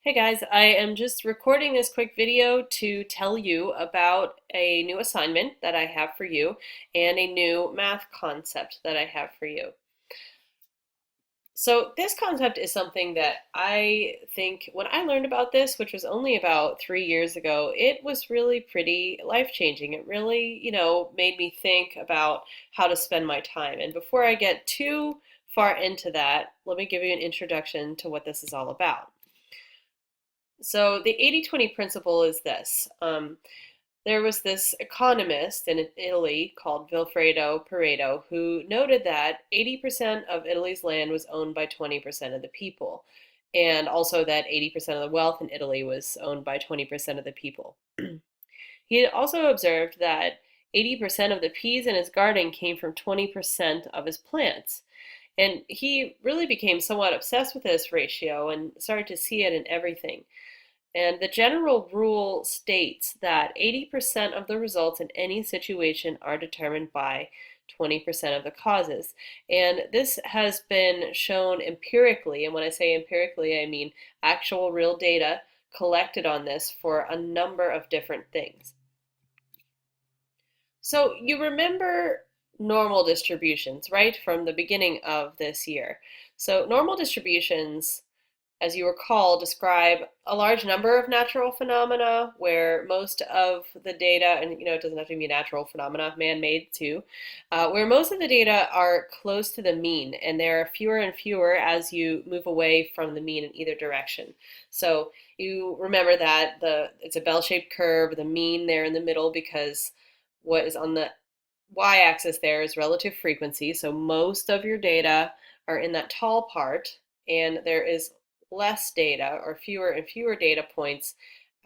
Hey guys, I am just recording this quick video to tell you about a new assignment that I have for you and a new math concept that I have for you. So this concept is something that I think when I learned about this, which was only about 3 years ago, it was really pretty life-changing. It really, made me think about how to spend my time. And before I get too far into that, let me give you an introduction to what this is all about. So the 80-20 principle is this. There was this economist in Italy called Vilfredo Paredo who noted that 80% of Italy's land was owned by 20% of the people, and also that 80% of the wealth in Italy was owned by 20% of the people. He also observed that 80% of the peas in his garden came from 20% of his plants. And he really became somewhat obsessed with this ratio and started to see it in everything. And the general rule states that 80% of the results in any situation are determined by 20% of the causes. And this has been shown empirically, and when I say empirically, I mean actual real data collected on this for a number of different things. So you remember normal distributions, right, from the beginning of this year. So normal distributions, as you recall, describe a large number of natural phenomena where most of the data, and it doesn't have to be natural phenomena, man-made too, where most of the data are close to the mean, and there are fewer and fewer as you move away from the mean in either direction. So you remember that it's a bell-shaped curve, the mean there in the middle, because what is on the y-axis there is relative frequency. So most of your data are in that tall part, and there is less data or fewer and fewer data points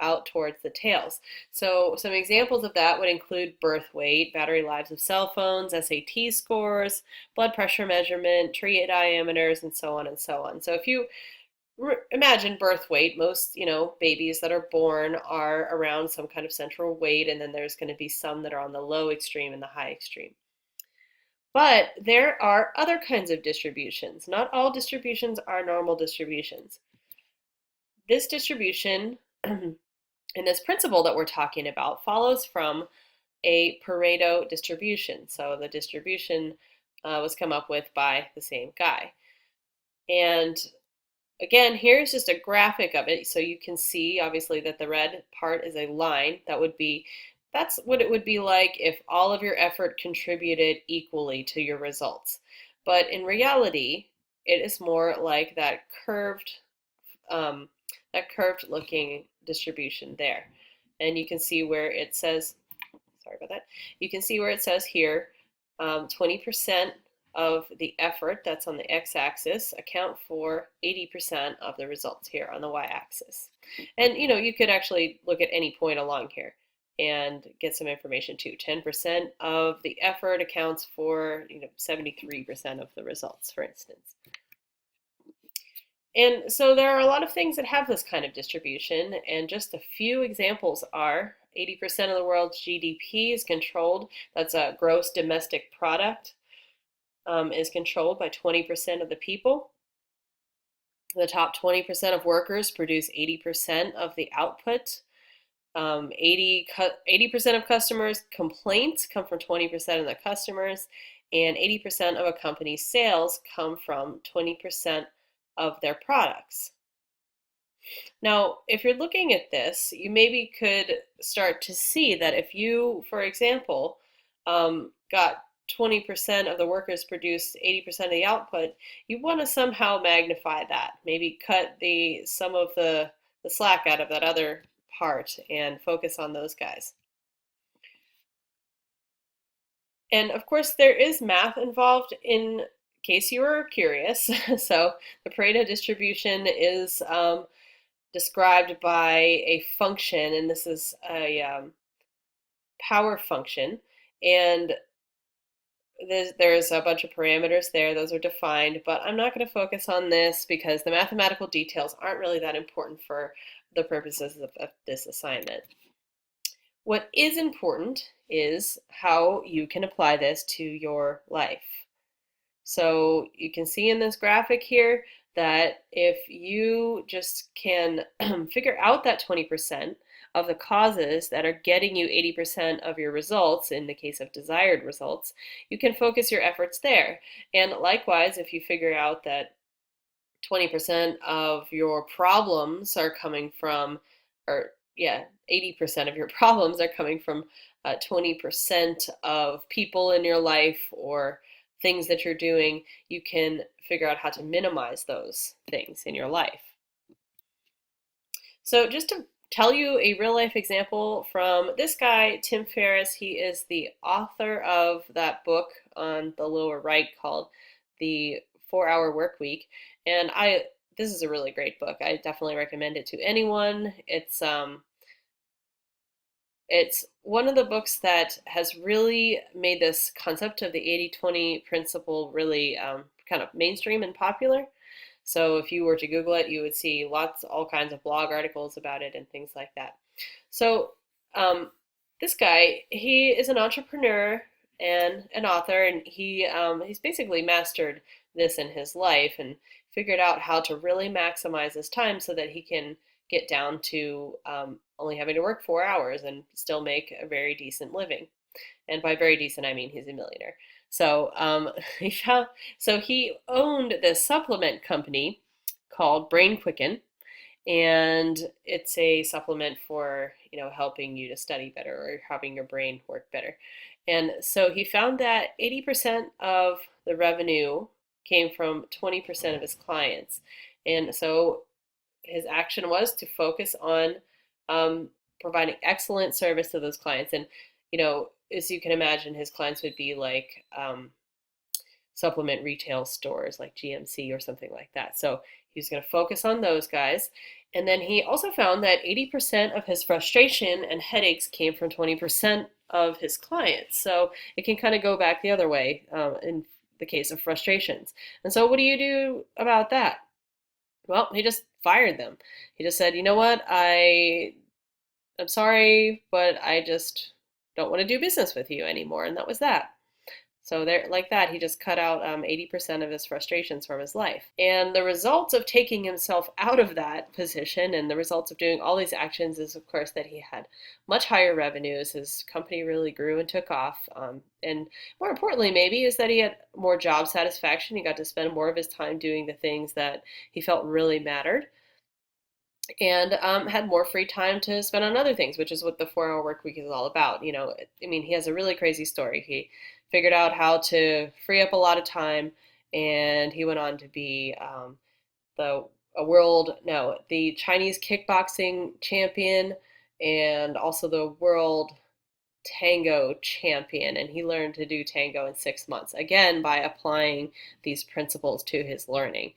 out towards the tails. So some examples of that would include birth weight, battery lives of cell phones, SAT scores, blood pressure measurement, tree diameters, and so on and so on. So if you imagine birth weight, most babies that are born are around some kind of central weight, and then there's going to be some that are on the low extreme and the high extreme. But there are other kinds of distributions. Not all distributions are normal distributions. This distribution and this principle that we're talking about follows from a Pareto distribution. So the distribution was come up with by the same guy. And again, here's just a graphic of it. So you can see obviously that the red part is a line. That's what it would be like if all of your effort contributed equally to your results. But in reality, it is more like um, that curved looking distribution there. And you can see where it says, sorry about that, you can see where it says here, 20% of the effort that's on the x-axis account for 80% of the results here on the y-axis. And you could actually look at any point along here and get some information too. 10% of the effort accounts for 73% of the results, for instance. And so there are a lot of things that have this kind of distribution, and just a few examples are 80% of the world's GDP is controlled, that's a gross domestic product, is controlled by 20% of the people. The top 20% of workers produce 80% of the output. 80% of customers' complaints come from 20% of the customers, and 80% of a company's sales come from 20% of their products. Now, if you're looking at this, you maybe could start to see that if you, for example, got 20% of the workers produce 80% of the output, you want to somehow magnify that. Maybe cut some of the slack out of that other part and focus on those guys. And of course, there is math involved in case you were curious. So the Pareto distribution is described by a function, and this is a power function. And there's a bunch of parameters there. Those are defined, but I'm not going to focus on this because the mathematical details aren't really that important for the purposes of this assignment. What is important is how you can apply this to your life. So you can see in this graphic here that if you just can figure out that 20% of the causes that are getting you 80% of your results, in the case of desired results, you can focus your efforts there. And likewise, if you figure out that 20% of your problems are coming from, or yeah, 80% of your problems are coming from 20% of people in your life or things that you're doing, you can figure out how to minimize those things in your life. So just to tell you a real life example from this guy, Tim Ferriss, he is the author of that book on the lower right called The 4 Hour Work Week. And this is a really great book. I definitely recommend it to anyone. It's one of the books that has really made this concept of the 80-20 principle really kind of mainstream and popular. So if you were to Google it, you would see all kinds of blog articles about it and things like that. So um, this guy, he is an entrepreneur and an author, and he's basically mastered this in his life and figured out how to really maximize his time so that he can get down to only having to work 4 hours and still make a very decent living. And by very decent, I mean he's a millionaire. So he owned this supplement company called Brain Quicken, and it's a supplement for helping you to study better or having your brain work better. And so he found that 80% of the revenue came from 20% of his clients. And so his action was to focus on providing excellent service to those clients. And, as you can imagine, his clients would be like supplement retail stores like GMC or something like that. So he was going to focus on those guys. And then he also found that 80% of his frustration and headaches came from 20% of his clients. So it can kind of go back the other way in the case of frustrations. And so what do you do about that? Well, he just fired them. He just said, you know what, I'm sorry, but I just don't want to do business with you anymore. And that was that. So there, like that, he just cut out 80% of his frustrations from his life. And the results of taking himself out of that position and the results of doing all these actions is, of course, that he had much higher revenues. His company really grew and took off. And more importantly, maybe, is that he had more job satisfaction. He got to spend more of his time doing the things that he felt really mattered, and had more free time to spend on other things, which is what the 4 Hour Work Week is all about. I mean, he has a really crazy story. He figured out how to free up a lot of time, and he went on to be the a world no the Chinese kickboxing champion and also the world tango champion. And he learned to do tango in 6 months, again by applying these principles to his learning.